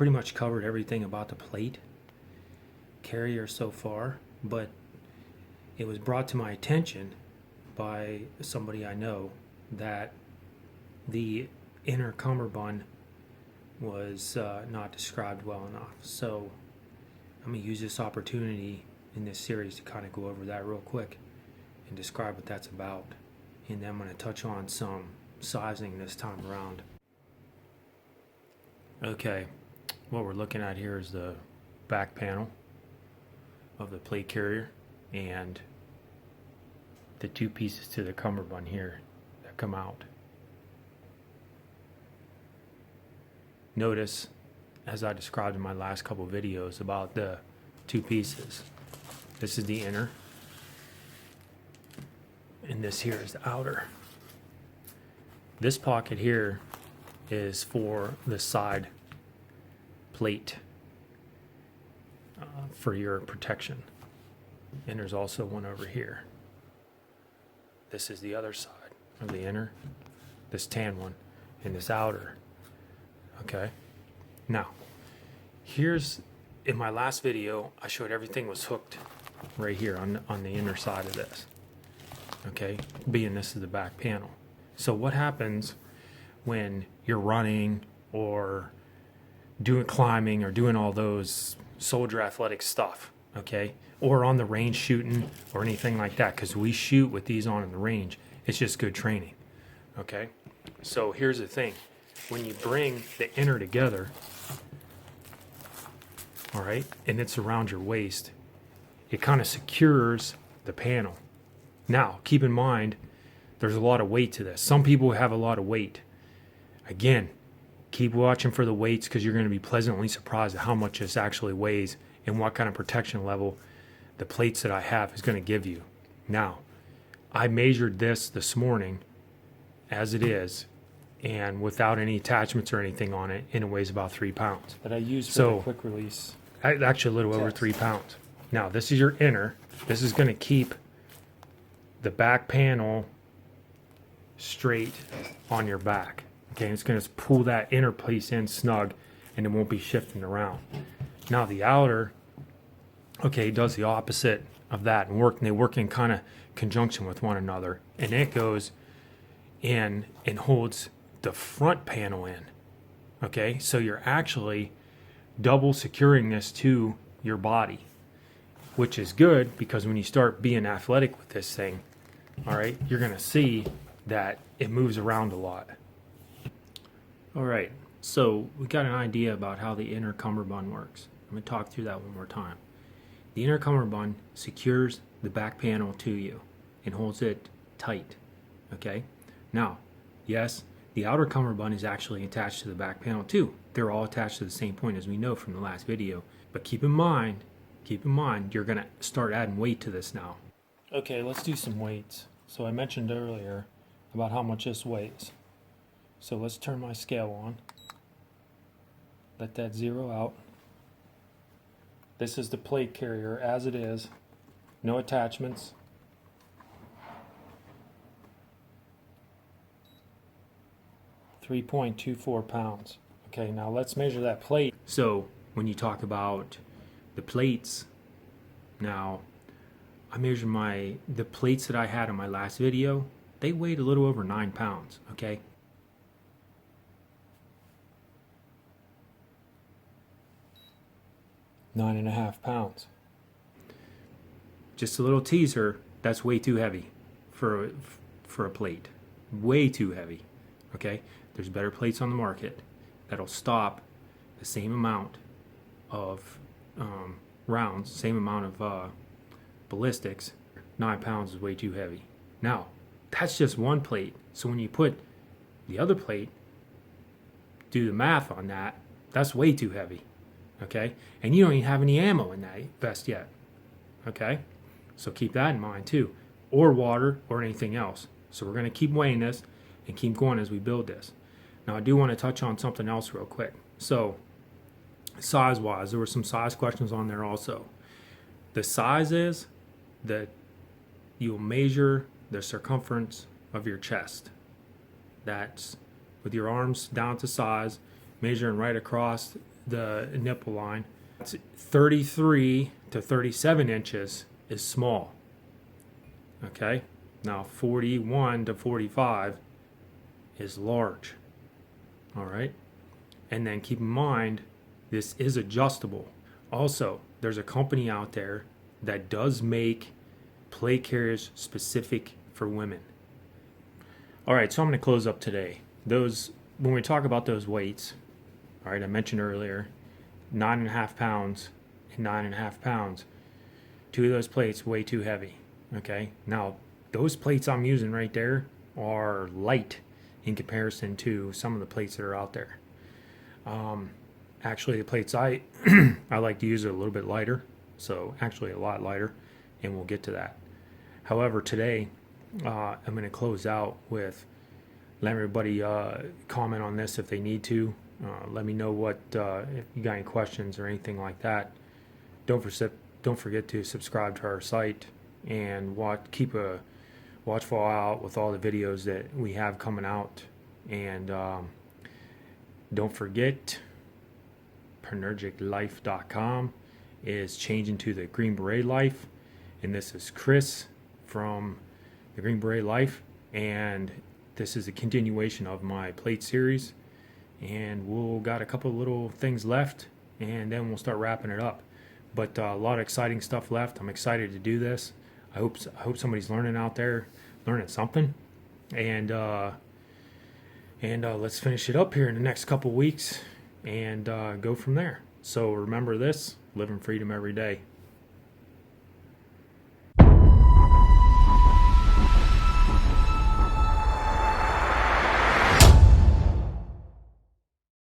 pretty much covered everything about the plate carrier so far, but it was brought to my attention by somebody I know that the inner cummerbund was not described well enough. So I'm going to use this opportunity in this series to kind of go over that real quick and describe what that's about. And then I'm going to touch on some sizing this time around. Okay, what we're looking at here is the back panel of the plate carrier and the two pieces to the cummerbund here that come out. Notice, as I described in my last couple videos about the two pieces, this is the inner and this here is the outer. This pocket here is for the side plate for your protection, and there's also one over here. This is the other side of the inner, this tan one, and this outer. Okay, now here's, in my last video I showed everything was hooked right here on the inner side of this. Okay, being this is the back panel. So what happens when you're running or doing climbing or doing all those soldier athletic stuff, okay, or on the range shooting or anything like that, because we shoot with these on in the range. It's just good training. Okay, so here's the thing: when you bring the inner together, all right, and it's around your waist, it kind of secures the panel. Now keep in mind there's a lot of weight to this. Some people have a lot of weight. Again, keep watching for the weights, because you're going to be pleasantly surprised at how much this actually weighs and what kind of protection level the plates that I have is going to give you. Now, I measured this morning as it is, and without any attachments or anything on it, and it weighs about 3 pounds. That I use for the quick release. Actually a little over 3 pounds. Now, this is your inner. This is going to keep the back panel straight on your back. Okay, and it's going to pull that inner piece in snug, and it won't be shifting around. Now the outer, okay, does the opposite of that, and they work in kind of conjunction with one another, and it goes in and holds the front panel in. Okay, so you're actually double securing this to your body, which is good, because when you start being athletic with this thing, all right, you're going to see that it moves around a lot. All right, so we got an idea about how the inner cummerbund works. I'm going to talk through that one more time. The inner cummerbund secures the back panel to you and holds it tight. Okay, now, yes, the outer cummerbund is actually attached to the back panel too. They're all attached to the same point, as we know from the last video. But keep in mind, you're going to start adding weight to this now. Okay, let's do some weights. So I mentioned earlier about how much this weighs. So let's turn my scale on. Let that zero out. This is the plate carrier as it is. No attachments. .24 pounds. Okay, now let's measure that plate. So when you talk about the plates, now I measured the plates that I had in my last video. They weighed a little over 9 pounds. Okay, 9.5 pounds. Just a little teaser, that's way too heavy for a plate. Way too heavy. Okay, there's better plates on the market that'll stop the same amount of rounds, same amount of ballistics. 9 pounds is way too heavy. Now, that's just one plate. So when you put the other plate, do the math on that, that's way too heavy. Okay, and you don't even have any ammo in that vest yet. Okay, so keep that in mind too, or water or anything else. So we're going to keep weighing this and keep going as we build this. Now I do want to touch on something else real quick. So size wise, there were some size questions on there also. The size is that you'll measure the circumference of your chest. That's with your arms down to size, measuring right across the nipple line. It's 33 to 37 inches is small. Okay, now 41 to 45 is large. All right, and then keep in mind this is adjustable. Also, there's a company out there that does make plate carriers specific for women. All right, so I'm going to close up today. When we talk about those weights, all right, I mentioned earlier 9.5 pounds and 9.5 pounds. 2 of those plates way too heavy. Okay, now those plates I'm using right there are light in comparison to some of the plates that are out there. Actually, the plates I like to use are a little bit lighter, so actually a lot lighter, and we'll get to that. However, today I'm going to close out with letting everybody comment on this if they need to. Let me know what if you got any questions or anything like that. Don't forget to subscribe to our site and keep a watchful eye out with all the videos that we have coming out. And don't forget, Panurgiclife.com is changing to the Green Beret Life, and this is Chris from the Green Beret Life, and this is a continuation of my plate series, and we'll got a couple of little things left, and then we'll start wrapping it up. But a lot of exciting stuff left. I'm excited to do this. I hope somebody's learning out there, learning something, and let's finish it up here in the next couple weeks and go from there. So remember this: live in freedom every day.